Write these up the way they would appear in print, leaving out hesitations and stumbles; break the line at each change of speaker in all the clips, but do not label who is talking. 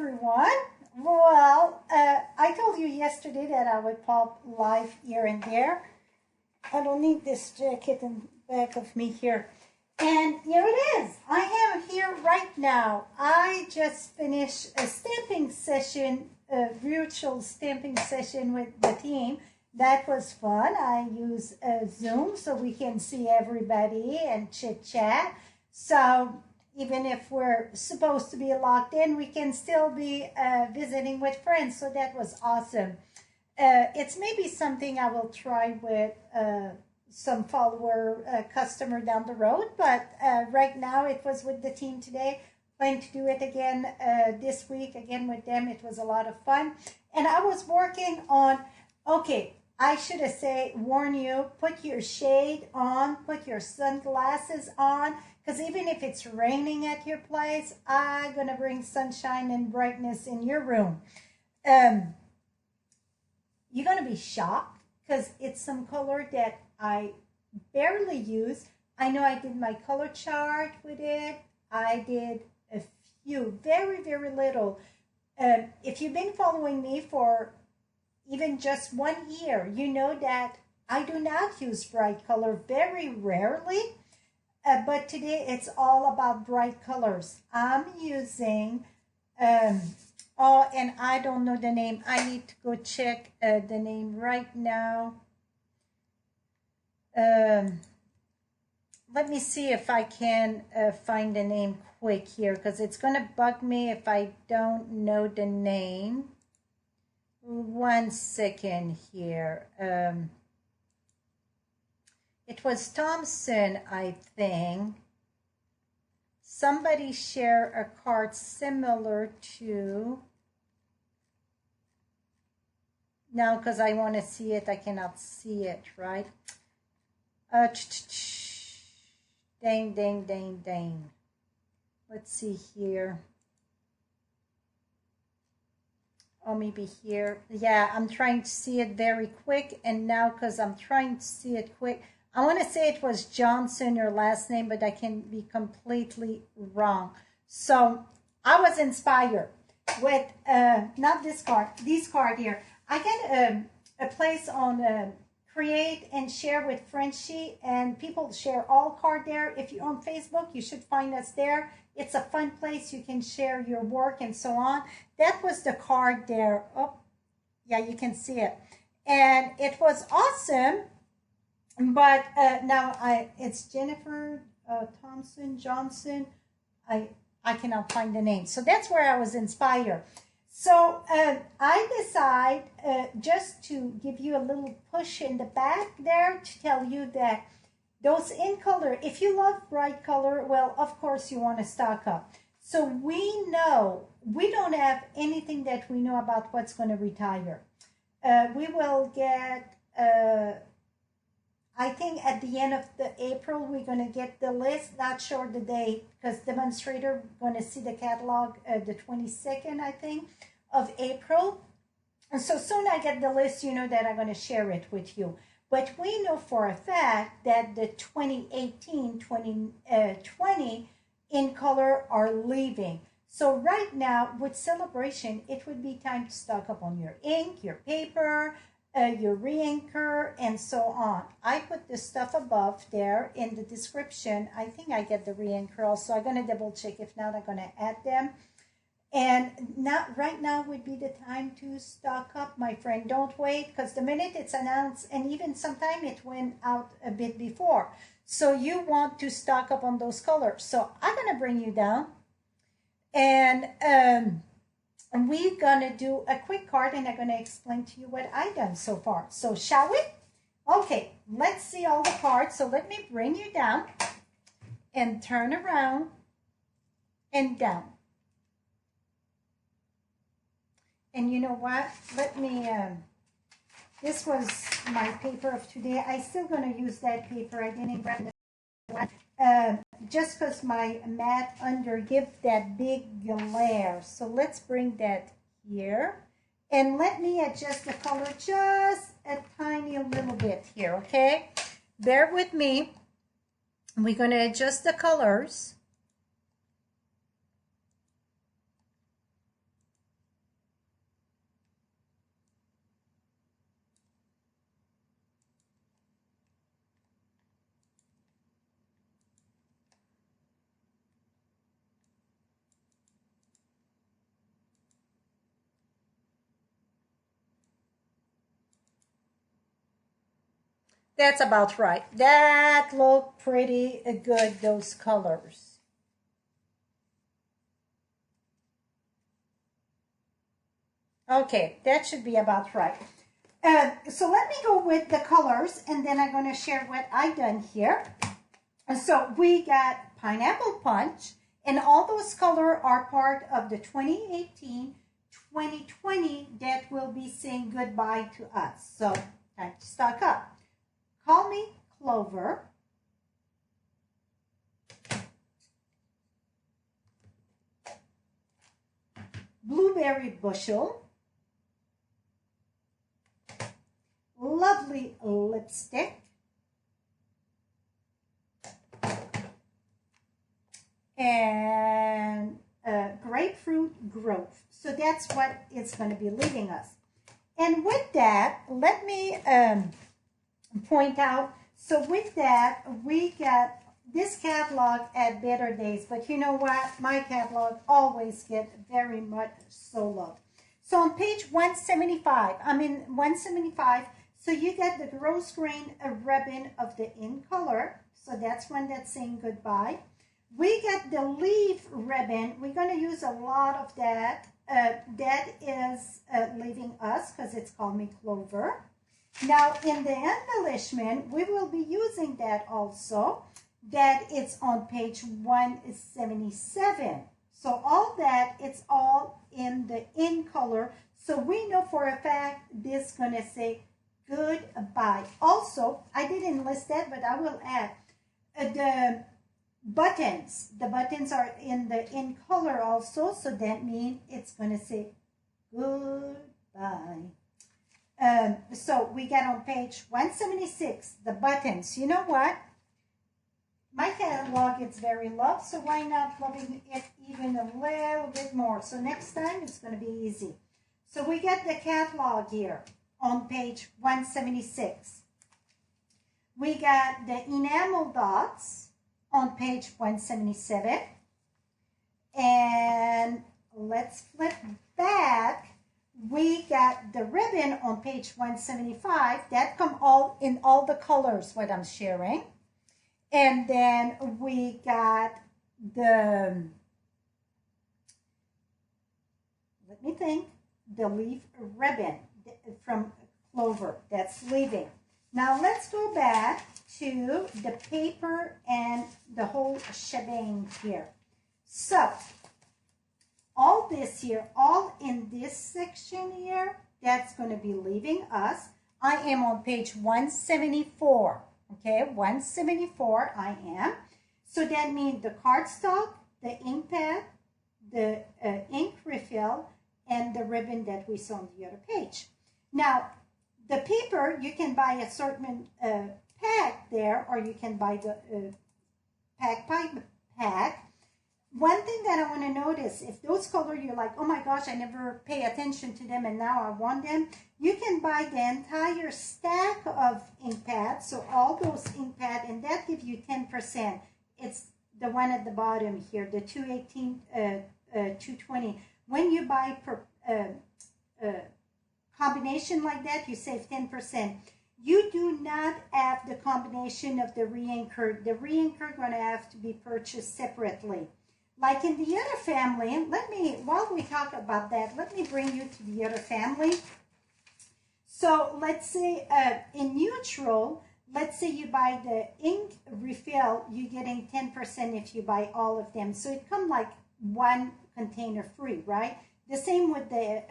everyone. Well, I told you yesterday that I would pop live here and there. I don't need this jacket in the back of me here. And here it is. I am here right now. I just finished a stamping session, a virtual stamping session with the team. That was fun. I use Zoom so we can see everybody and chit chat. So even if we're supposed to be locked in, we can still be visiting with friends. So that was awesome. It's maybe something I will try with some follower customer down the road. But right now it was with the team today. Plan to do it again this week, again with them. It was a lot of fun. And I was working on, okay, I should have warned you, put your shade on, put your sunglasses on, because even if it's raining at your place, I'm going to bring sunshine and brightness in your room. You're going to be shocked because it's some color that I barely use. I know I did my color chart with it. I did a few, very, very little. If you've been following me for even just 1 year, you know that I do not use bright color, very rarely. But today it's all about bright colors. I'm using, oh, and I don't know the name. I need to go check the name right now. Let me see if I can find the name quick here, because it's going to bug me if I don't know the name. 1 second here. It was Thompson, I think. Somebody shared a card similar to... Now, because I want to see it, I cannot see it, right? Dang, dang, dang, dang. Let's see here. Oh, maybe here. Yeah, I'm trying to see it very quick. And now, because I'm trying to see it quick, I want to say it was Johnson, your last name, but I can be completely wrong. So I was inspired with, not this card here. I get a place on Create and Share with Frenchie, and people share all card there. If you're on Facebook, you should find us there. It's a fun place. You can share your work and so on. That was the card there. Oh, yeah, you can see it. And it was awesome. But now it's Jennifer Thompson Johnson. I cannot find the name. So that's where I was inspired. So I decide just to give you a little push in the back there to tell you that those in color, if you love bright color, well, of course you want to stock up. So we know, we don't have anything that we know about what's going to retire. We will get... I think at the end of April, we're going to get the list. Not sure the date, because demonstrator going to see the catalog the 22nd, I think, of April. And so soon I get the list, you know that I'm going to share it with you. But we know for a fact that the 2018-2020 in color are leaving. So right now, with celebration, it would be time to stock up on your ink, your paper, your re-inker, and so on. I put the stuff above there in the description. I think I get the re-inker also. I'm going to double check. If not, I'm going to add them. And now, right now would be the time to stock up, my friend. Don't wait, because the minute it's announced, and even sometime it went out a bit before. So you want to stock up on those colors. So I'm going to bring you down. And we're going to do a quick card, and I'm going to explain to you what I've done so far. So shall we? Okay, let's see all the cards. So let me bring you down and turn around and down. And you know what? Let me, this was my paper of today. I'm still going to use that paper. I didn't grab the one. Just because my mat under gives that big glare. So let's bring that here. And let me adjust the color just a tiny little bit here, okay? Bear with me. We're going to adjust the colors. That's about right. That look pretty good, those colors. Okay, that should be about right. So let me go with the colors, and then I'm going to share what I've done here. And so we got Pineapple Punch, and all those colors are part of the 2018-2020 that will be saying goodbye to us. So time to stock up. Call Me Clover, Blueberry Bushel, Lovely Lipstick, and Grapefruit Grove. So that's what it's going to be leaving us. And with that, let me point out, so with that, we got this catalog at Better Days, but you know what? My catalog always get very much so loved. So on page 175, 175, so you get the Gross Grain ribbon of the In Color. So that's one that's saying goodbye. We get the Leaf ribbon. We're going to use a lot of that. That is leaving us because it's Call Me Clover. Now, in the embellishment, we will be using that also. That it's on page 177. So all that, it's all in the In Color. So we know for a fact this is going to say goodbye. Also, I didn't list that, but I will add the buttons. The buttons are in the In Color also. So that means it's going to say goodbye. So we get on page 176, the buttons. You know what? My catalog is very loved, so why not loving it even a little bit more? So next time it's going to be easy. So we get the catalog here on page 176. We got the enamel dots on page 177. And let's flip back. We got the ribbon on page 175. That come all in all the colors, what I'm sharing. And then we got the, let me think, the leaf ribbon from Clover. That's leaving. Now let's go back to the paper and the whole shebang here. So all this here, all in this section here, that's going to be leaving us. I am on page 174. Okay, 174 I am. So that means the cardstock, the ink pad, the ink refill, and the ribbon that we saw on the other page. Now, the paper, you can buy a certain pack there, or you can buy the pack. One thing that I want to notice, if those colors you're like, oh my gosh, I never pay attention to them and now I want them, you can buy the entire stack of ink pads, so all those ink pads, and that gives you 10%. It's the one at the bottom here, the 218, 220. When you buy per combination like that, you save 10%. You do not have the combination of the re-inker. The re-inker going to have to be purchased separately. Like in the other family, while we talk about that, let me bring you to the other family. So let's say in neutral, let's say you buy the ink refill, you're getting 10% if you buy all of them. So it comes like one container free, right? The same with the,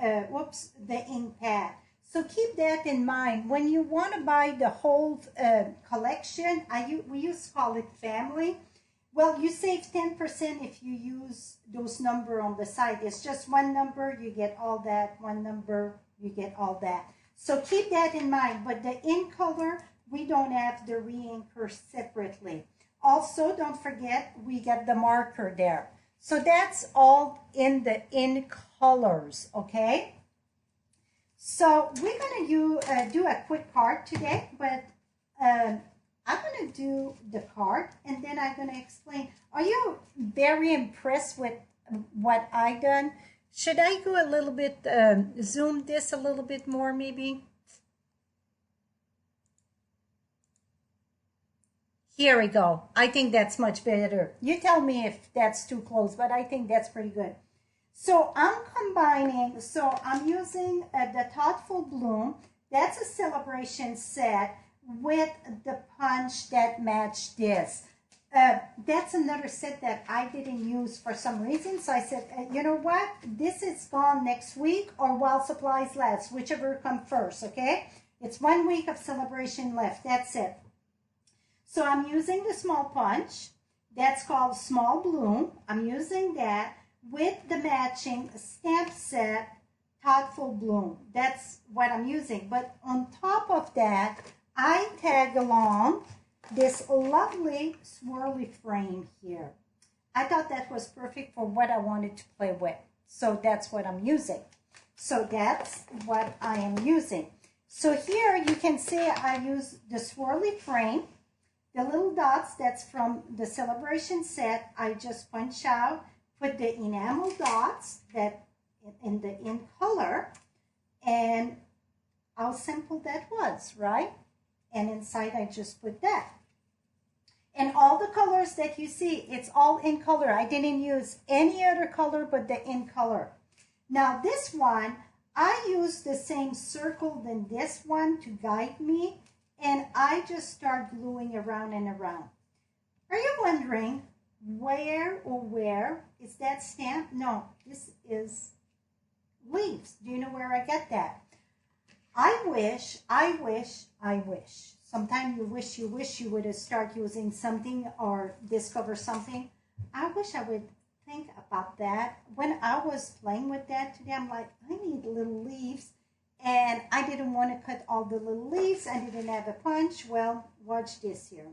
the ink pad. So keep that in mind. When you want to buy the whole collection, we used to call it family. Well, you save 10% if you use those numbers on the side. It's just one number, you get all that. One number, you get all that. So keep that in mind. But the In Color, we don't have the re-inker separately. Also, don't forget, we get the marker there. So that's all in the In Colors, okay? So we're going to do a quick card today, but I'm going to do the card, and then I'm going to explain. Are you very impressed with what I done? Should I go a little bit, zoom this a little bit more maybe? Here we go. I think that's much better. You tell me if that's too close, but I think that's pretty good. So I'm combining, so I'm using the Thoughtful Bloom. That's a celebration set with the punch that matched this. That's another set that I didn't use for some reason. So I said, you know what? This is gone next week or while supplies last, whichever comes first, okay? It's 1 week of celebration left. That's it. So I'm using the small punch. That's called Small Bloom. I'm using that with the matching stamp set Thoughtful Bloom. That's what I'm using. But on top of that, I tag along this lovely swirly frame here. I thought that was perfect for what I wanted to play with. So that's what I'm using. So that's what I am using. So here you can see I use the swirly frame. The little dots, that's from the celebration set, I just punch out, put the enamel dots that in color, and how simple that was, right? And inside I just put that. And all the colors that you see, it's all in color. I didn't use any other color but the in color. Now this one, I used the same circle than this one to guide me, and I just start gluing around and around. Are you wondering where is that stamp? No, this is leaves. Do you know where I get that? I wish. Sometimes you wish you would have started using something or discover something. I wish I would think about that. When I was playing with that today, I'm like, I need little leaves. And I didn't want to cut all the little leaves. I didn't have a punch. Well, watch this here.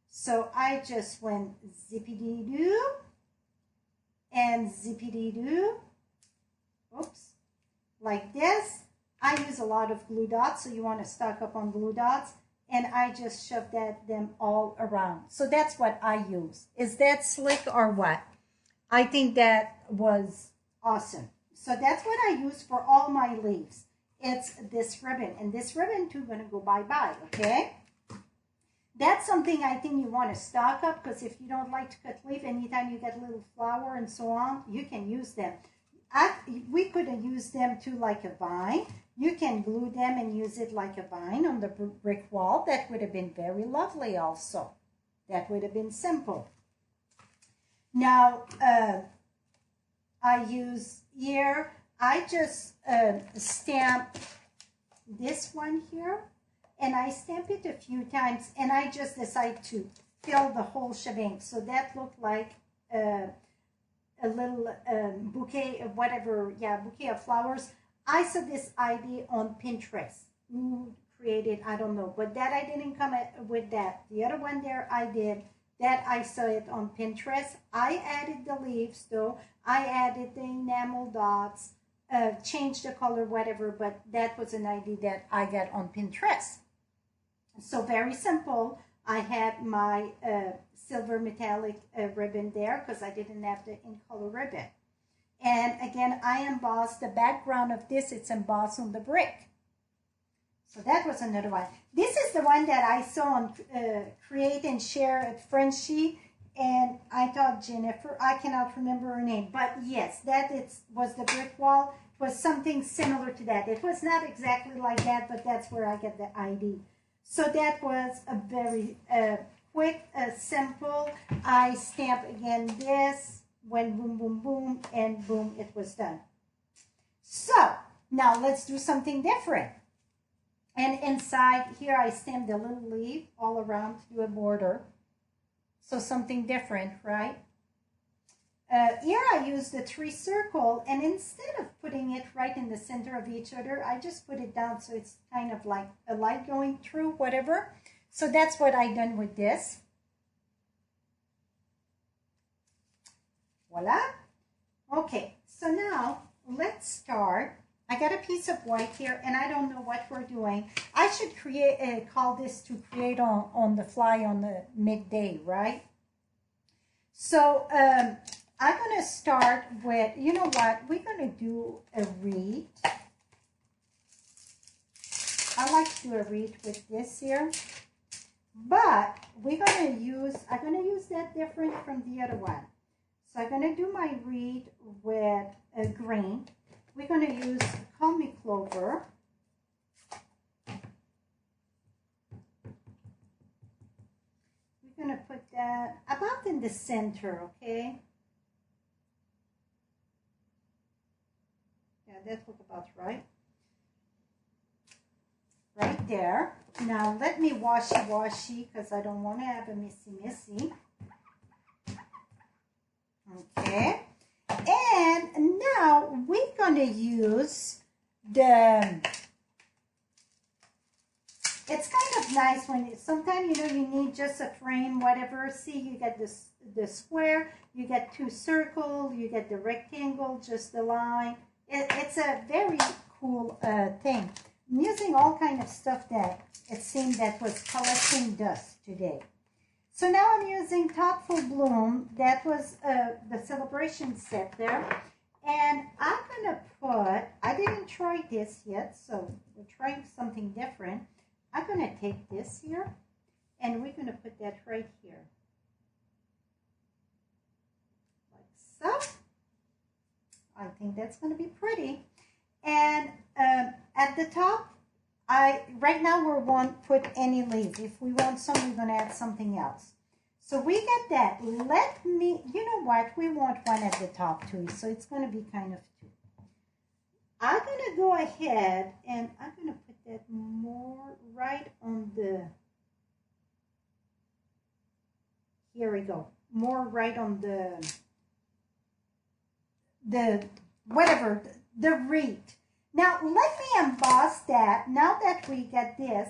So I just went zippity-doo and zippity-doo. Oops. Like this. I use a lot of glue dots, so you want to stock up on glue dots. And I just shoved them all around. So that's what I use. Is that slick or what? I think that was awesome. So that's what I use for all my leaves. It's this ribbon. And this ribbon too going to go bye-bye, okay? That's something I think you want to stock up, because if you don't like to cut leaf, anytime you get a little flower and so on, you can use them. We could have used them too like a vine. You can glue them and use it like a vine on the brick wall. That would have been very lovely also. That would have been simple. Now, I use here, I just stamp this one here, and I stamp it a few times, and I just decide to fill the whole shebang. So that looked like a little bouquet of whatever, bouquet of flowers. I saw this idea on Pinterest. Who created, I don't know, but that I didn't come with that. The other one there I did. That I saw it on Pinterest. I added the leaves though. I added the enamel dots, changed the color, whatever, but that was an idea that I got on Pinterest. So very simple. I had my silver metallic ribbon there because I didn't have the in color ribbon. And again, I embossed the background of this. It's embossed on the brick. So that was another one. This is the one that I saw on Create and Share at Frenchie. And I thought Jennifer, I cannot remember her name. But yes, was the brick wall. It was something similar to that. It was not exactly like that, but that's where I get the idea. So that was a very quick, simple. I stamp again this. Went boom, boom, boom, and boom, it was done. So now let's do something different. And inside here, I stamped the little leaf all around to do a border. So something different, right? Here I used the 3 circle, and instead of putting it right in the center of each other, I just put it down so it's kind of like a light going through, whatever. So that's what I done with this. Voila. Okay, so now let's start. I got a piece of white here, and I don't know what we're doing. I should call this to create on the fly on the midday, right? So I'm going to start with, you know what? We're going to do a wreath. I like to do a wreath with this here. But I'm gonna use that different from the other one. So I'm gonna do my reed with a green. We're gonna use Call Me Clover. We're gonna put that about in the center, okay? Yeah, that looks about right. Right there. Now let me washy because I don't want to have a messy. Okay. And now we're gonna use the, it's kind of nice when sometimes you know you need just a frame, whatever. See, you get this the square, you get two circles, you get the rectangle, just the line. It's a very cool thing. I'm using all kind of stuff that it seemed that was collecting dust today. So now I'm using Thoughtful Bloom. That was the celebration set there. And I'm going to put, I didn't try this yet, so we're trying something different. I'm going to take this here, and we're going to put that right here. Like so. I think that's going to be pretty. And at the top, right now we won't put any leaves. If we want some, we're going to add something else. So we get that. Let me, you know what? We want one at the top too, so it's going to be kind of two. I'm going to go ahead and I'm going to put that more right on the, here we go, more right on the whatever, the reed. Now let me emboss that. Now that we get this,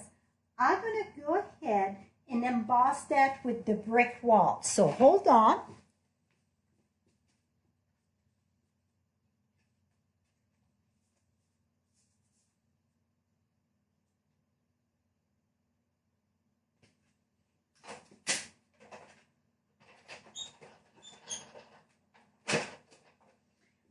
I'm going to go ahead and emboss that with the brick wall. So hold on.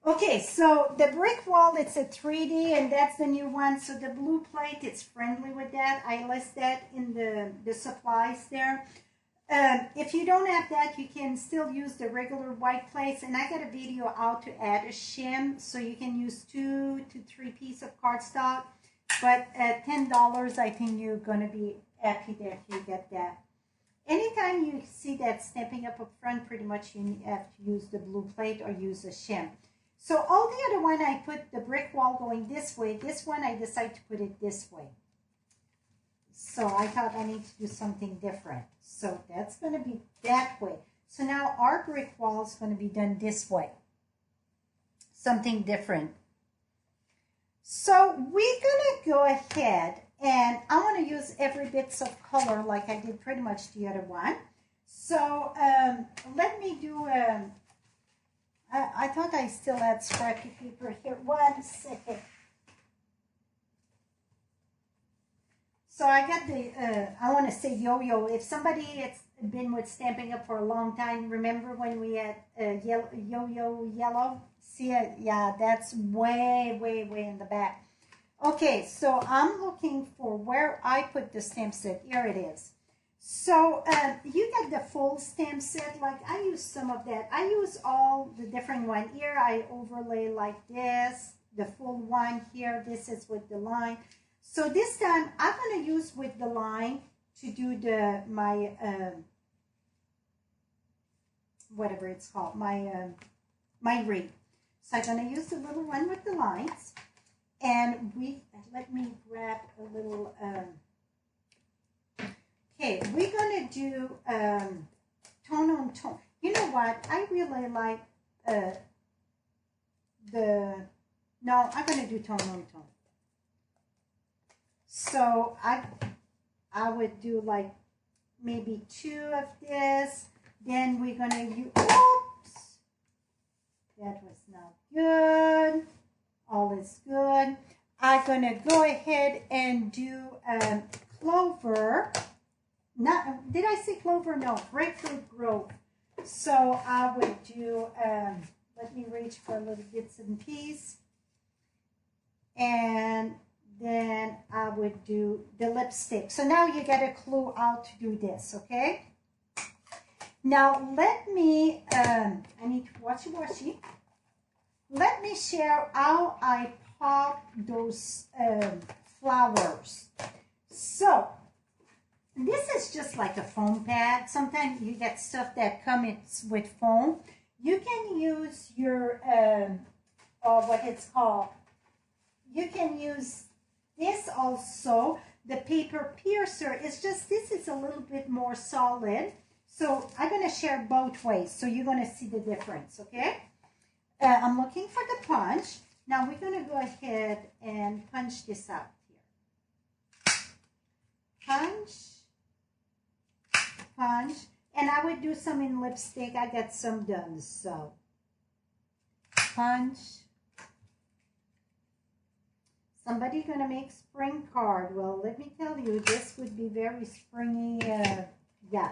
Okay, so the brick wall, it's a 3D, and that's the new one. So the blue plate, it's friendly with that. I list that in the supplies there. If you don't have that, you can still use the regular white plates. And I got a video how to add a shim, so you can use 2 to 3 pieces of cardstock. But at $10, I think you're going to be happy that you get that. Anytime you see that Stampin' Up up front, pretty much you have to use the blue plate or use a shim. So all the other one, I put the brick wall going this way. This one, I decided to put it this way. So I thought I need to do something different. So that's going to be that way. So now our brick wall is going to be done this way. Something different. So we're going to go ahead and I want to use every bits of color like I did pretty much the other one. So let me do I thought I still had scrappy paper here. 1 second. So I got the, I want to say yo-yo. If somebody has been with Stampin' Up for a long time, remember when we had yo-yo yellow? See it? Yeah, that's way, way, way in the back. Okay, so I'm looking for where I put the stamp set. Here it is. So you get the full stamp set. Like I use some of that. I use all the different one. Here I overlay like this. The full one here. This is with the line. So this time I'm going to use with the line to do my whatever it's called, my wreath. So I'm going to use the little one with the lines, and let me grab a little. Okay, we're going to do tone on tone. You know what? I really like no, I'm going to do tone on tone. So I would do like maybe 2 of this. Then we're going to use, oops, that was not good. All is good. I'm going to go ahead and do clover. Not, did I say clover? No, grapefruit grove. So I would do, let me reach for a little bits and pieces. And then I would do the lipstick. So now you get a clue how to do this, okay? Now let me, I need to washy. Let me share how I pop those flowers. So this is just like a foam pad. Sometimes you get stuff that comes with foam. You can use your, what it's called. You can use this also. The paper piercer is just, this is a little bit more solid. So I'm going to share both ways. So you're going to see the difference, okay? I'm looking for the punch. Now we're going to go ahead and punch this out here. Punch. Punch. And I would do some in lipstick. I got some done, so. Punch. Somebody gonna make spring card. Well, let me tell you, this would be very springy. Yeah.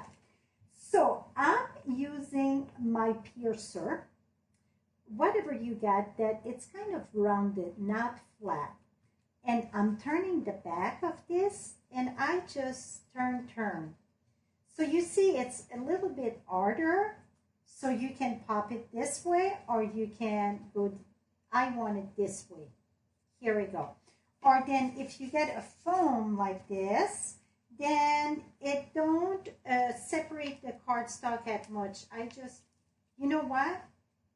So I'm using my piercer. Whatever you got, that it's kind of rounded, not flat. And I'm turning the back of this, and I just turn. So you see it's a little bit harder, so you can pop it this way, or you can go, I want it this way. Here we go. Or then if you get a foam like this, then it don't separate the cardstock that much. I just, you know what?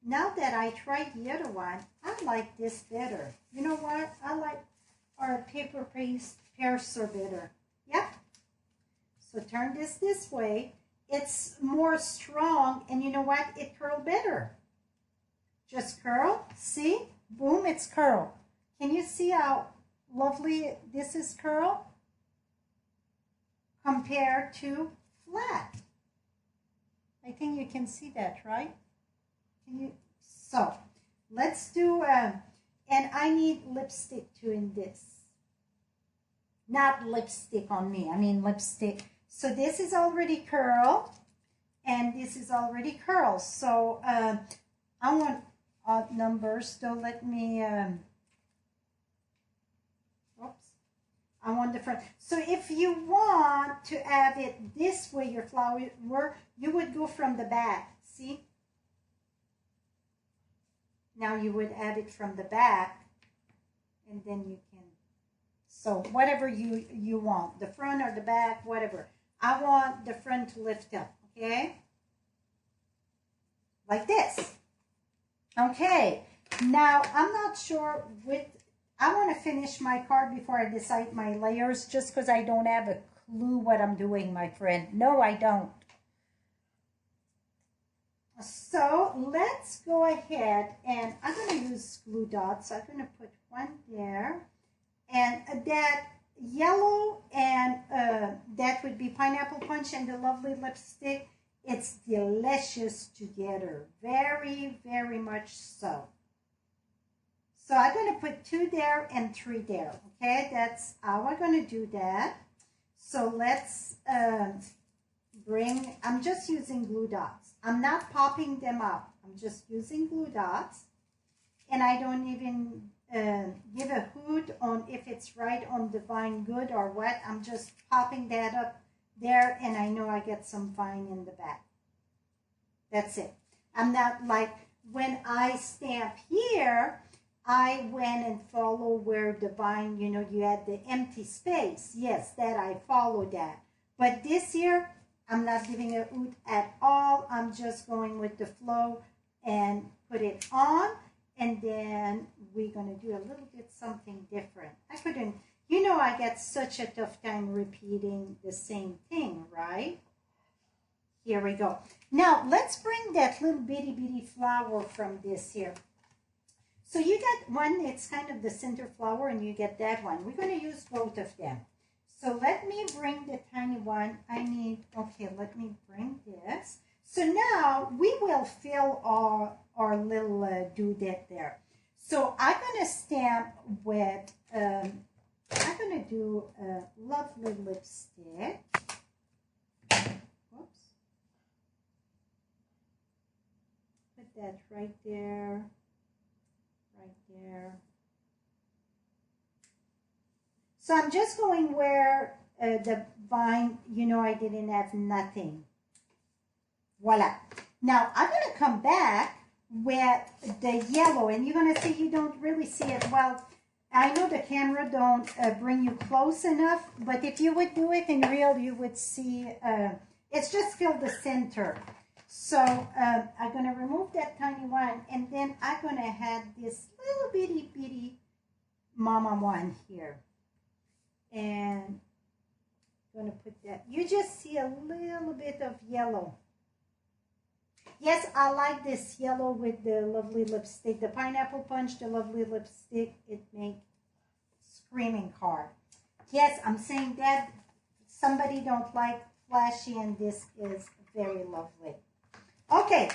Now that I tried the other one, I like this better. You know what? I like our paper piercer better. Yep. So turn this way. It's more strong, and you know what? It curl better. Just curl. See? Boom, it's curl. Can you see how lovely this is curl compared to flat? I think you can see that, right? Can you? So let's do, and I need lipstick too in this. Not lipstick on me, I mean lipstick. So this is already curled, and this is already curled. So I want odd numbers, so let me, oops, I want the front. So if you want to have it this way, your flower, you would go from the back, see? Now you would add it from the back, and then you can, so whatever you want, the front or the back, whatever. I want the front to lift up, okay? Like this. Okay, now I'm not sure I want to finish my card before I decide my layers, just because I don't have a clue what I'm doing, my friend. No, I don't. So let's go ahead, and I'm going to use glue dots. I'm going to put one there, and that yellow and that would be pineapple punch and the lovely lipstick. It's delicious together, very, very much so. So I'm going to put 2 there and 3 there, okay? That's how I'm going to do that. So let's I'm just using glue dots. I'm not popping them up. I'm just using glue dots. And I don't even give a hoot on if it's right on the vine good or what. I'm just popping that up there, and I know I get some vine in the back. That's it. I'm not like, when I stamp here, I went and follow where the vine, you know, you had the empty space. Yes, that I follow that. But this here, I'm not giving a hoot at all. I'm just going with the flow and put it on. And then we're going to do a little bit something different. I couldn't, you know, I get such a tough time repeating the same thing, right? Here we go. Now, let's bring that little bitty flower from this here. So you get one, it's kind of the center flower, and you get that one. We're going to use both of them. So let me bring the tiny one. Okay, let me bring this. So now we will fill our little doodad there. So I'm going to stamp with, I'm going to do a lovely lipstick. Whoops. Put that right there. Right there. So I'm just going where the vine, you know, I didn't have nothing. Voila. Now I'm going to come back with the yellow, and you're going to see you don't really see it well. I know the camera don't bring you close enough, but if you would do it in real, you would see it's just filled the center. So I'm going to remove that tiny one, and then I'm going to add this little bitty mama one here. And I'm going to put that. You just see a little bit of yellow. Yes, I like this yellow with the lovely lipstick. The pineapple punch, the lovely lipstick, it makes screaming card. Yes, I'm saying that somebody don't like flashy, and this is very lovely. Okay,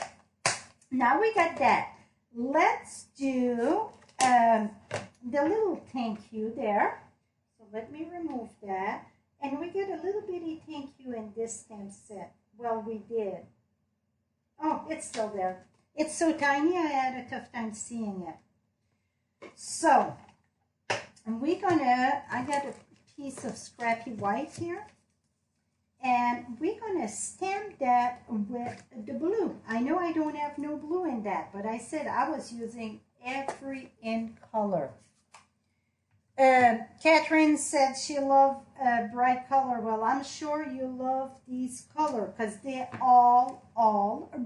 now we got that. Let's do the little thank you there. So let me remove that. And we get a little bitty thank you in this stamp set. Well, we did. Oh, it's still there. It's so tiny, I had a tough time seeing it. So, we're gonna, I got a piece of scrappy white here. And we're gonna stamp that with the blue. I know I don't have no blue in that, but I said I was using every in color. Catherine said she loved bright color. Well, I'm sure you love these color because they're all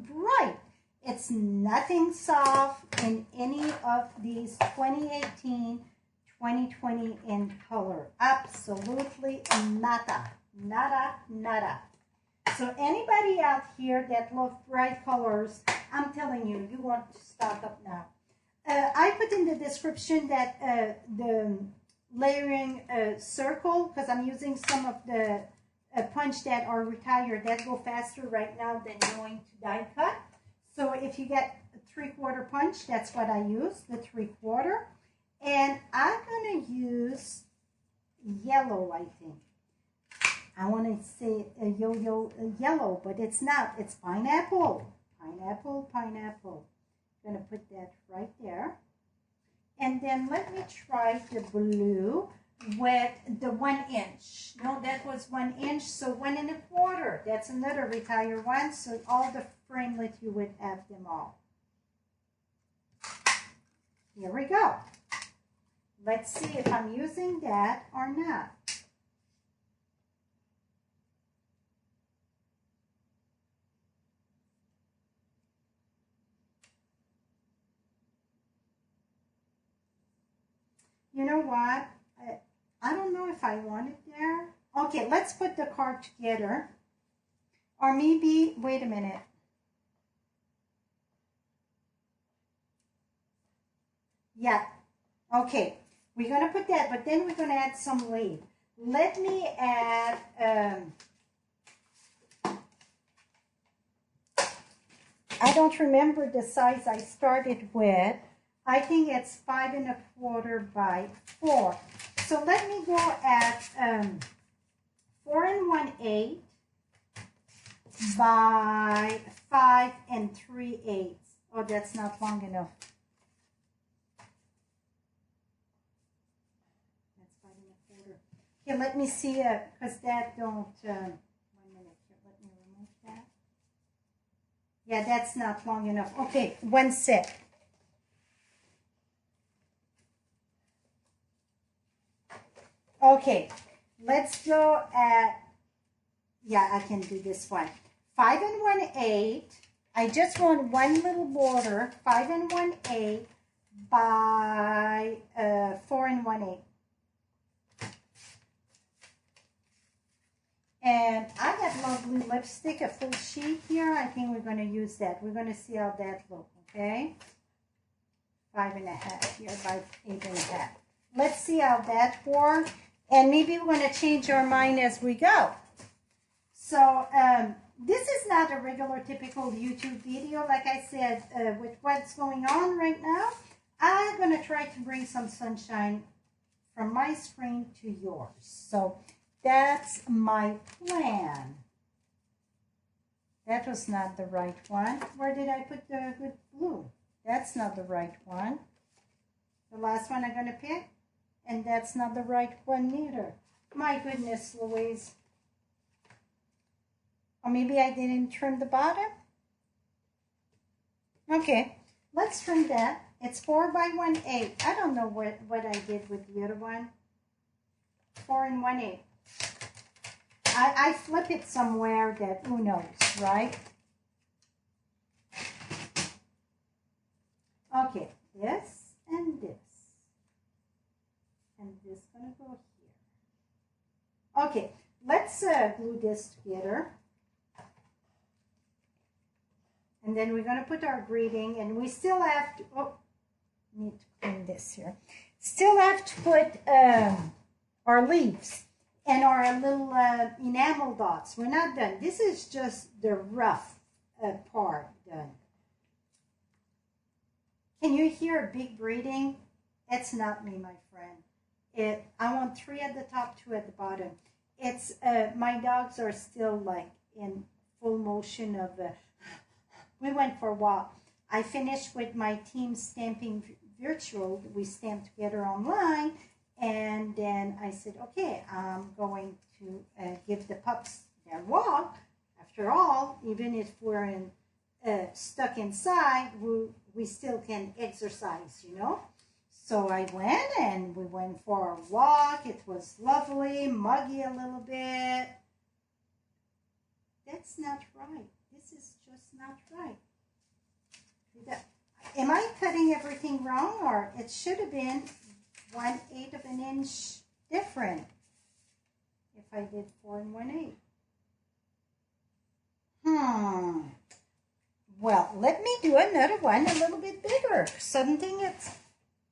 bright. It's nothing soft in any of these 2018, 2020 in color. Absolutely nada, nada, nada. So anybody out here that loves bright colors, I'm telling you, you want to stock up now. I put in the description that the layering circle, because I'm using some of the punch that are retired that go faster right now than going to die cut. So if you get a 3/4 punch, that's what I use, the 3/4. And I'm going to use yellow, I think. I want to say yellow, but it's not. It's pineapple. Pineapple, pineapple. I'm going to put that right there. And then let me try the blue with the 1 inch. No, that was 1 inch, so 1 1/4. That's another retire one, so all the framelit, you would have them all. Here we go. Let's see if I'm using that or not. You know what? I don't know if I want it there. Okay, let's put the card together. Or maybe, wait a minute. Yeah, okay. We're going to put that, but then we're going to add some leaf. Let me add, I don't remember the size I started with. I think it's 5 1/4 by 4. So let me go at 4 1/8 by 5 3/8. Oh, that's not long enough. That's 5 1/4. Okay, let me see, because that don't, 1 minute here, let me remove that. Yeah, that's not long enough. Okay, 1 sec. Okay, let's go at, yeah, I can do this one. 5 1/8. I just want one little border, 5 1/8 by 4 1/8. And I got lovely lipstick, a full sheet here. I think we're going to use that. We're going to see how that looks, okay? 5 1/2 here by 8 1/2. Let's see how that works. And maybe we're going to change our mind as we go. So this is not a regular, typical YouTube video. Like I said, with what's going on right now, I'm going to try to bring some sunshine from my screen to yours. So that's my plan. That was not the right one. Where did I put the good blue? That's not the right one. The last one I'm going to pick. And that's not the right one either. My goodness, Louise. Or maybe I didn't trim the bottom. Okay, let's trim that. It's 4 by 1/8. I don't know what I did with the other one. 4 and 1/8. I flip it somewhere that who knows, right? Okay, this and this. And this gonna go here. Okay, let's glue this together. And then we're gonna put our greeting, and we still have to, oh, need to clean this here. Still have to put our leaves and our little enamel dots. We're not done. This is just the rough part done. Can you hear a big breathing? It's not me, my friend. I want 3 at the top, 2 at the bottom. It's my dogs are still like in full motion of. We went for a walk. I finished with my team stamping virtual. We stamped together online, and then I said, okay, I'm going to give the pups their walk. After all, even if we're stuck inside, we still can exercise, you know. So I went, and we went for a walk. It was lovely, muggy a little bit. That's not right. This is just not right. Am I cutting everything wrong, or it should have been 1/8 of an inch different if I did 4 and 1/8? Well, let me do another one a little bit bigger. Something it's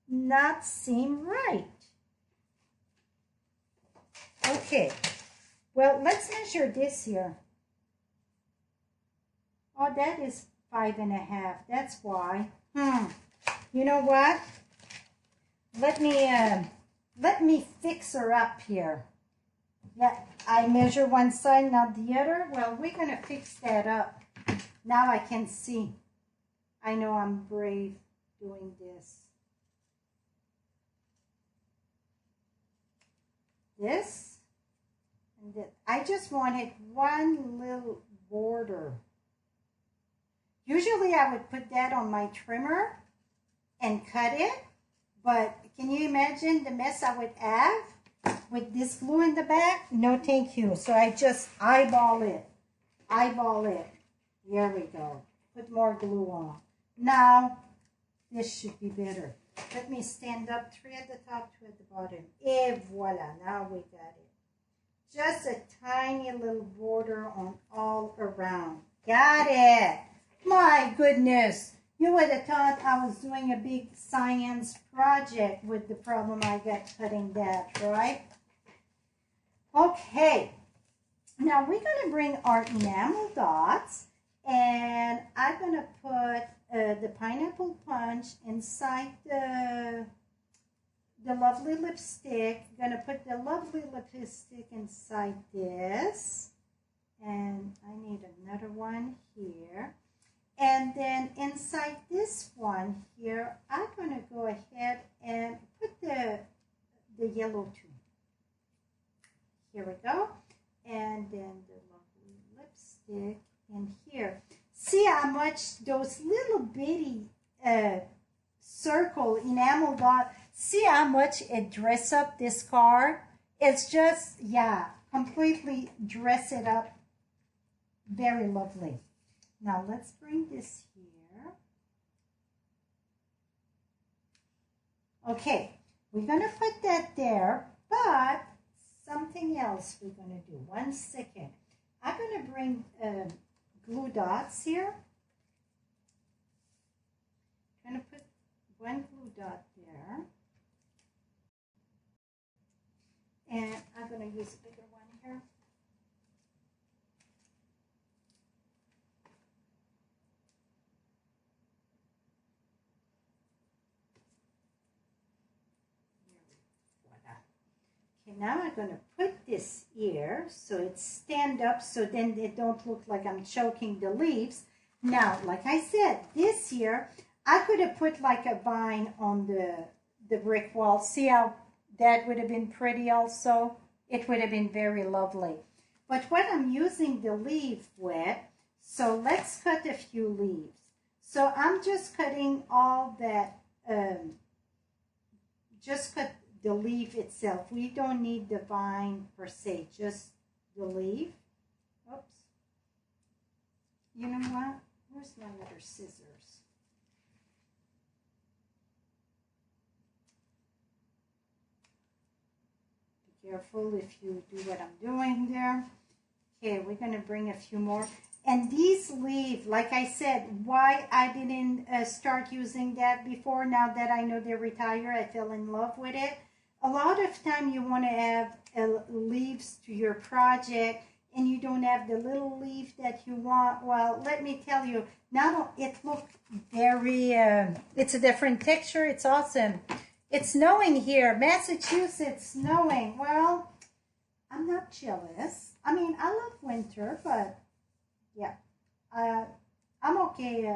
not seem right. Okay. Well, let's measure this here. Oh, that is 5.5. That's why. You know what? Let me fix her up here. Yeah, I measure one side, not the other. Well, we're gonna fix that up. Now I can see. I know I'm brave doing this. This and this. I just wanted one little border. Usually I would put that on my trimmer and cut it, but can you imagine the mess I would have with this glue in the back? No, thank you. So I just eyeball it. Eyeball it. Here we go. Put more glue on. Now, this should be better. Let me stand up, 3 at the top, 2 at the bottom. Et voila, now we got it. Just a tiny little border on all around. Got it. My goodness, you would have thought I was doing a big science project with the problem I got cutting that, right? Okay, now we're going to bring our enamel dots, and I'm going to put the pineapple punch inside the lovely lipstick. I'm going to put the lovely lipstick inside this, and I need another one here. And then inside this one here, I'm going to go ahead and put the yellow too. Here we go. And then the lovely lipstick in here. See how much those little bitty circle enamel dot, see how much it dress up this card? It's just, yeah, completely dress it up. Very lovely. Now let's bring this here. Okay, we're going to put that there, but something else we're going to do. 1 second. I'm going to bring glue dots here. I'm going to put 1 glue dot there. And I'm going to use a bigger one here. Now I'm going to put this here so it stand up so then it don't look like I'm choking the leaves. Now, like I said, this here, I could have put like a vine on the brick wall. See how that would have been pretty also. It would have been very lovely. But what I'm using the leaf with, so let's cut a few leaves. So I'm just cutting all that, just cut the leaf itself. We don't need the vine per se, just the leaf. Oops. You know what? Where's my other scissors? Be careful if you do what I'm doing there. Okay, we're going to bring a few more. And these leaves, like I said, why I didn't start using that before, now that I know they're retired, I fell in love with it. A lot of time you want to have leaves to your project and you don't have the little leaf that you want. Well, let me tell you, now it looks very, it's a different texture. It's awesome. It's snowing here. Massachusetts snowing. Well, I'm not jealous. I mean, I love winter, but yeah, I'm okay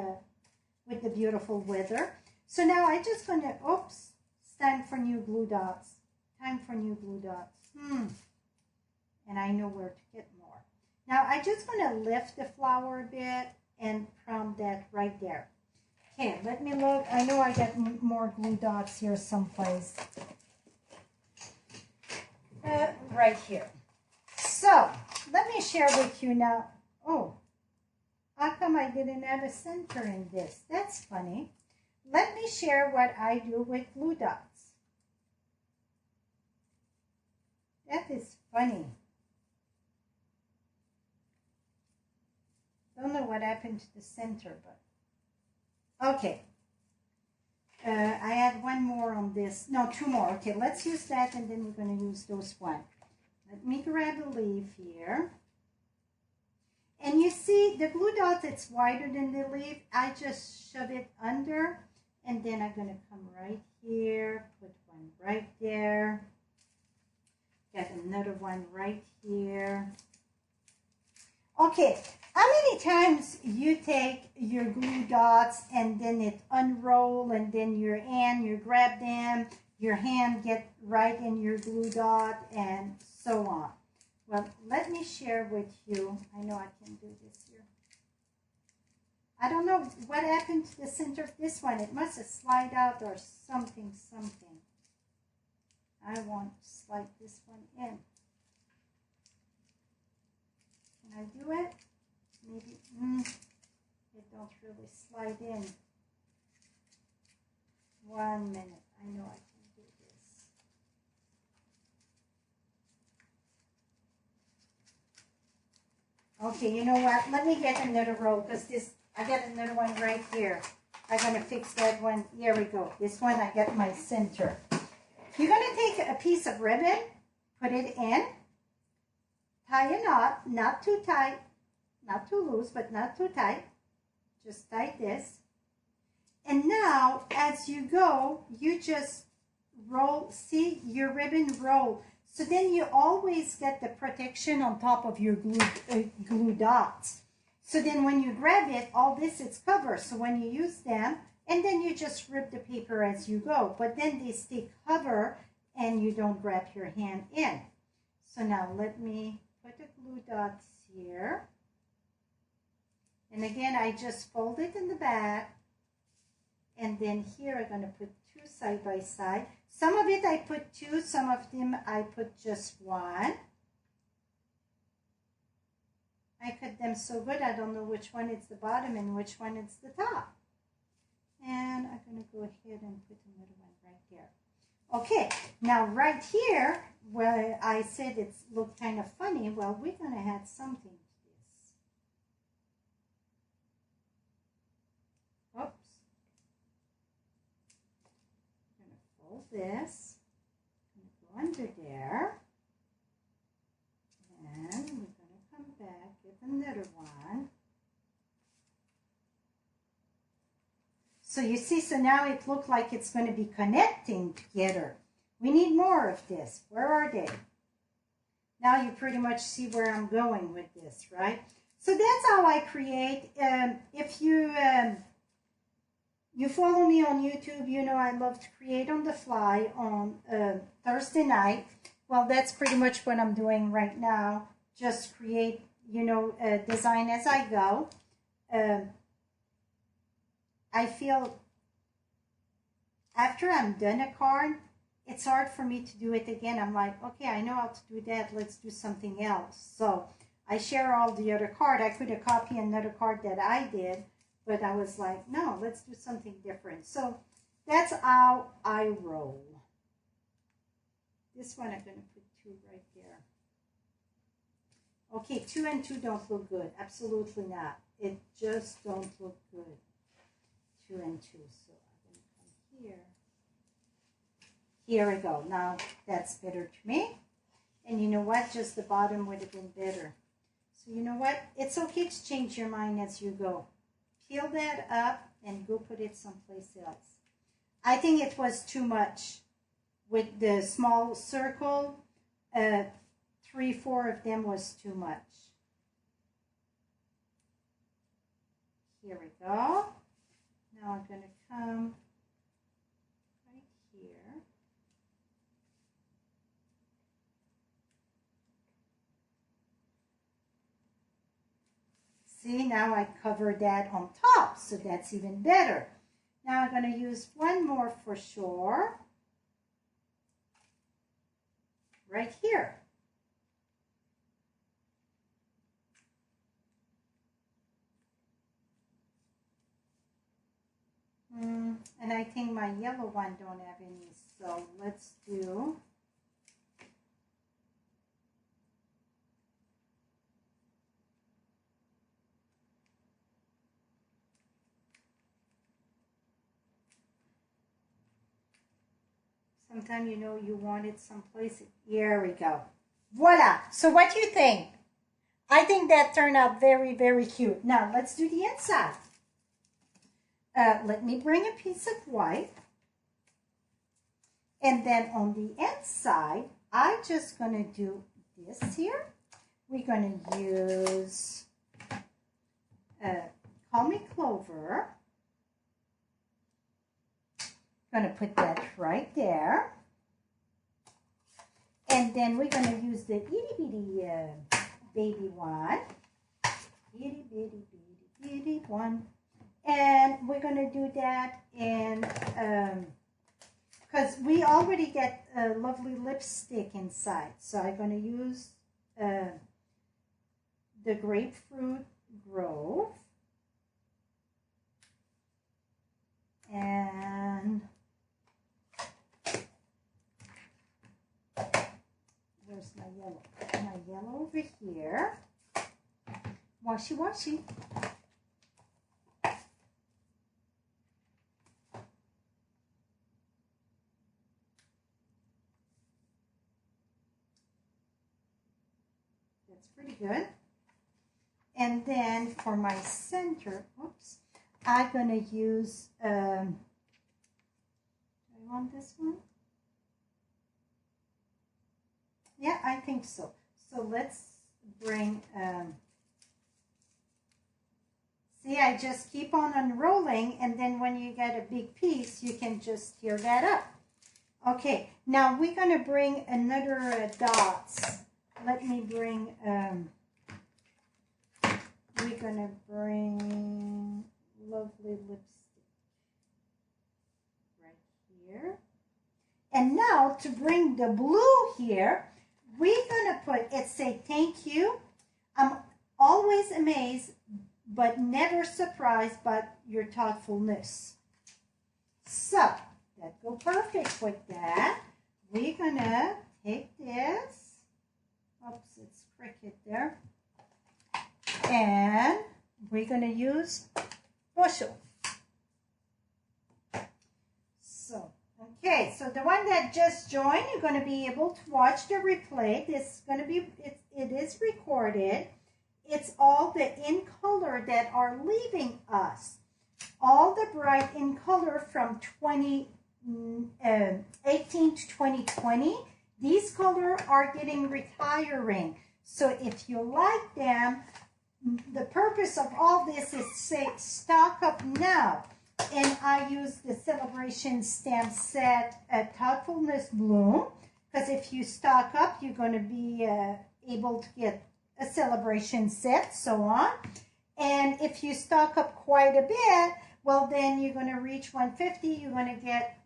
with the beautiful weather. So now I'm just going to, oops, it's time for new glue dots. Time for new glue dots. And I know where to get more. Now I'm just going to lift the flower a bit and from that right there. Okay, let me look. I know I got more glue dots here someplace. Right here. So let me share with you now. Oh, how come I didn't have a center in this? That's funny. Let me share what I do with glue dots. That is funny. Don't know what happened to the center, but okay. I had one more on this. No, two more. Okay, let's use that and then we're going to use those one. Let me grab a leaf here. And you see the glue dot, it's wider than the leaf. I just shove it under and then I'm going to come right here, put one right there. Got another one right here. Okay, how many times you take your glue dots and then it unroll and then your hand, you grab them, your hand get right in your glue dot and so on. Well, let me share with you. I know I can do this here. I don't know what happened to the center of this one. It must have slid out or something. I want to slide this one in. Can I do it? Maybe, it don't really slide in. 1 minute. I know I can do this. Okay, you know what? Let me get another roll because I got another one right here. I'm going to fix that one. Here we go. This one I got my center. You're going to take a piece of ribbon, put it in, tie a knot, not too tight, not too loose, but not too tight. Just tie this. And now, as you go, you just roll. See, your ribbon roll. So then you always get the protection on top of your glue dots. So then when you grab it, all this is covered. So when you use them, and then you just rip the paper as you go. But then they stay covered and you don't grab your hand in. So now let me put the glue dots here. And again, I just fold it in the back. And then here I'm going to put two side by side. Some of it I put two, some of them I put just one. I cut them so good I don't know which one is the bottom and which one is the top. And I'm going to go ahead and put another one right there. Okay, now right here, where I said it looked kind of funny, well, we're going to add something to this. Oops. I'm going to fold this. I'm going to go under there. And we're going to come back, get another one. So you see, so now it looks like it's going to be connecting together. We need more of this. Where are they? Now you pretty much see where I'm going with this, right? So that's how I create. If you you follow me on YouTube, you know I love to create on the fly on Thursday night. Well, that's pretty much what I'm doing right now. Just create, you know, design as I go. I feel after I'm done a card, it's hard for me to do it again. I'm like, okay, I know how to do that. Let's do something else. So I share all the other card. I could have copied another card that I did, but I was like, no, let's do something different. So that's how I roll. This one I'm going to put 2 right there. Okay, 2 and 2 don't look good. Absolutely not. It just don't look good. 2 and 2. So I'm going to come here. Here we go. Now that's better to me. And you know what? Just the bottom would have been better. So you know what? It's okay to change your mind as you go. Peel that up and go put it someplace else. I think it was too much with the small circle. 3, 4 of them was too much. Here we go. Now I'm going to come right here. See, now I cover that on top, so that's even better. Now I'm going to use one more for sure. Right here. And I think my yellow one don't have any, so let's do sometime, you know, you want it someplace. Here we go. Voila. So what do you think? I think that turned out very, very cute. Now let's do the inside. Let me bring a piece of white. And then on the inside, I'm just going to do this here. We're going to use Call Me Clover. Going to put that right there. And then we're going to use the itty bitty baby one. Itty bitty bitty bitty one. And we're going to do that in, because we already get a lovely lipstick inside. So I'm going to use the Grapefruit Grove. And where's my yellow? My yellow over here. Washy, washy. That's pretty good. And then for my center, oops, I'm going to use, do I want this one? Yeah, I think so. So let's bring, see, I just keep on unrolling, and then when you get a big piece, you can just tear that up. Okay, now we're going to bring another dots. Let me bring, we're going to bring lovely lipstick right here. And now to bring the blue here, we're going to put, it say thank you. I'm always amazed but never surprised by your thoughtfulness. So that go perfect with that. We're going to take this. Oops, it's crooked there. And we're going to use bushel. So, okay, so the one that just joined, you're going to be able to watch the replay. This is going to be, it is recorded. It's all the in color that are leaving us. All the bright in color from 2018 to 2020. These colors are getting retiring. So if you like them, the purpose of all this is to say stock up now. and I use the Celebration Stamp Set Thoughtfulness Bloom, because if you stock up, you're going to be able to get a celebration set, so on. And if you stock up quite a bit, well, then you're going to reach 150. You're going to get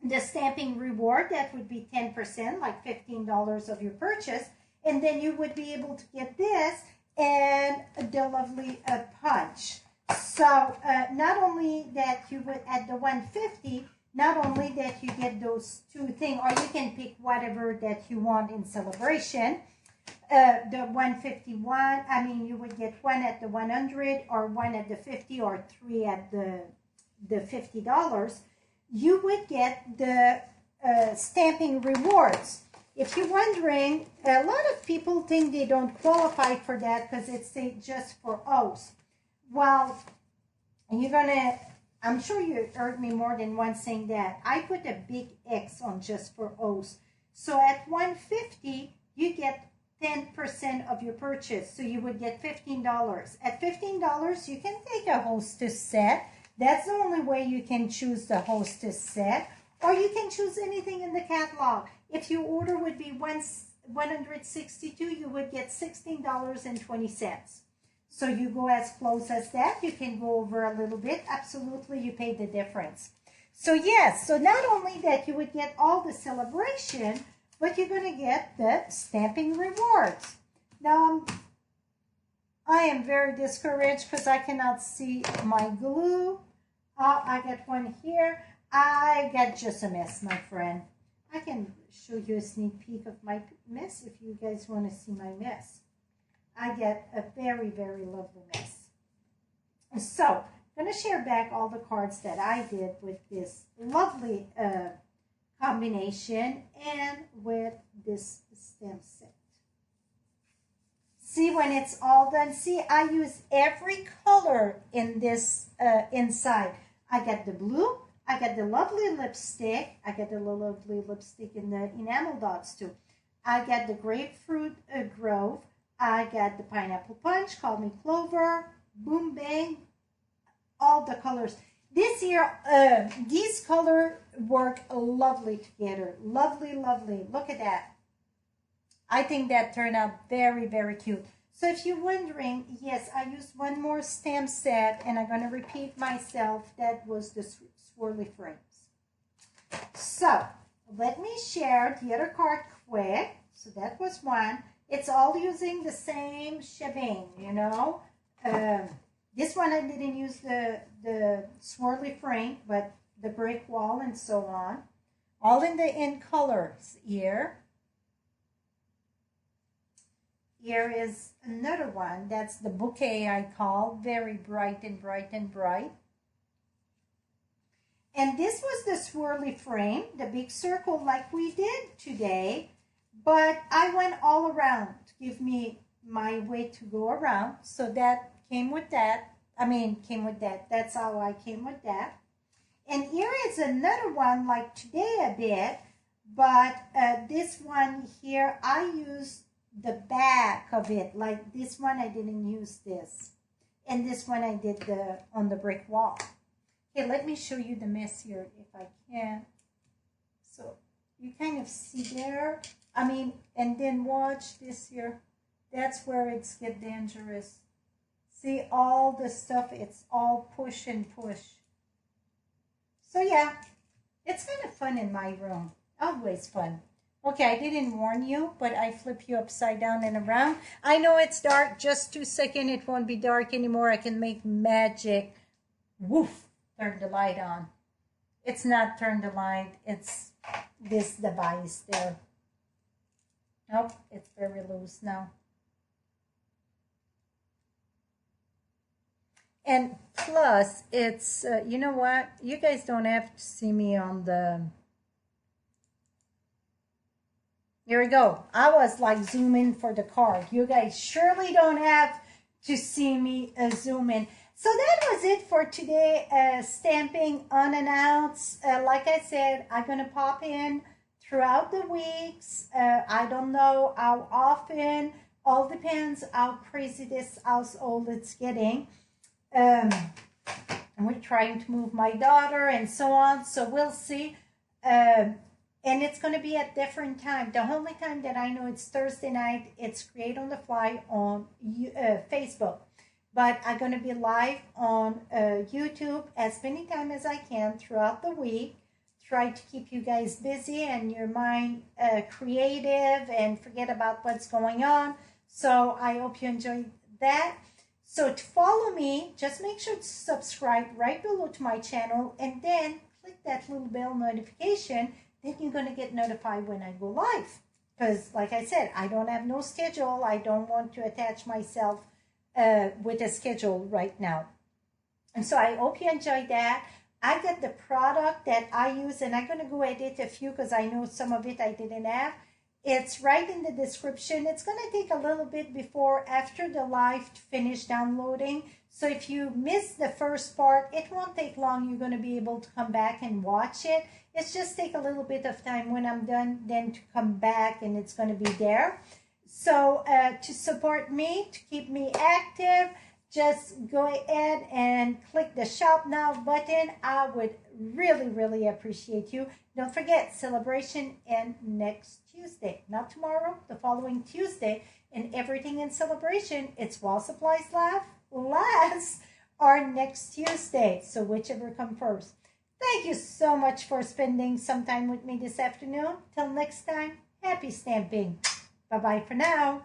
the stamping reward. That would be 10%, like $15 of your purchase. And then you would be able to get this and the lovely punch. So not only that you would, at the 150, not only that you get those two things, or you can pick whatever that you want in celebration. The 151, I mean, you would get one at the 100 or one at the 50 or three at the $50. You would get the stamping rewards. If you're wondering, a lot of people think they don't qualify for that because it's just for O's. Well, you're gonna, I'm sure you heard me more than once saying that. I put a big X on just for O's. So at 150, you get 10% of your purchase. So you would get $15. At $15, you can take a hostess set. That's the only way you can choose the hostess set. Or you can choose anything in the catalog. If your order would be $162, you would get $16.20. So you go as close as that. You can go over a little bit. Absolutely, you pay the difference. So yes, so not only that you would get all the celebration, but you're going to get the stamping rewards. Now, I am very discouraged because I cannot see my glue. I got one here. I got just a mess, my friend. I can show you a sneak peek of my mess if you guys want to see my mess. I get a very, very lovely mess. So, I'm going to share back all the cards that I did with this lovely combination and with this stamp set. See, when it's all done, see, I use every color in this inside. I got the blue, I got the lovely lipstick, I got the lovely lipstick in the enamel dots too. I got the grapefruit grove, I got the pineapple punch, call me clover, boom bang, all the colors. This year, these colors work lovely together. Lovely, lovely. Look at that. I think that turned out very, very cute. So if you're wondering, yes, I used one more stamp set, and I'm going to repeat myself. That was the swirly frames. So let me share the other card quick. So that was one. It's all using the same shebang, you know. This one I didn't use the swirly frame, but the brick wall and so on. All in colors here. Here is another one. That's the bouquet I call. Very bright and bright and bright. And this was the swirly frame, the big circle like we did today. But I went all around to give me my way to go around. So that came with that. Came with that. That's how I came with that. And here is another one like today a bit. But this one here, I used the back of it. Like this one, I didn't use this. And this one I did on the brick wall. Okay, let me show you the mess here if I can. So you kind of see there. And then watch this here. That's where it's get dangerous. See all the stuff, it's all push and push. So yeah, it's kind of fun in my room. Always fun. Okay, I didn't warn you, but I flip you upside down and around. I know it's dark. Just 2 seconds, it won't be dark anymore. I can make magic. Woof, turn the light on. It's not turn the light. It's this device there. Nope, it's very loose now. And plus, it's, you know what? You guys don't have to see me on the... Here we go. I was like zooming for the card. You guys surely don't have to see me zoom in. So that was it for today. Stamping unannounced. Like I said, I'm going to pop in throughout the weeks. I don't know how often. All depends how crazy this household it's getting. and we're trying to move my daughter and so on. So we'll see. And it's going to be at different time. The only time that I know it's Thursday night, it's Create on the Fly on Facebook. But I'm going to be live on YouTube as many times as I can throughout the week. Try to keep you guys busy and your mind creative and forget about what's going on. So I hope you enjoyed that. So to follow me, just make sure to subscribe right below to my channel and then click that little bell notification. Then you're going to get notified when I go live. Because like I said, I don't have no schedule. I don't want to attach myself with a schedule right now. And so I hope you enjoyed that. I got the product that I use, and I'm going to go edit a few because I know some of it I didn't have. It's right in the description. It's going to take a little bit after the live to finish downloading. So if you miss the first part, it won't take long. You're going to be able to come back and watch it. It's just take a little bit of time when I'm done, then to come back, and it's going to be there. So to support me, to keep me active, just go ahead and click the Shop Now button. I would really, really appreciate you. Don't forget, celebration and next Tuesday. Not tomorrow, the following Tuesday. And everything in celebration, it's while supplies last or next Tuesday. So whichever comes first. Thank you so much for spending some time with me this afternoon. Till next time, happy stamping. Bye-bye for now.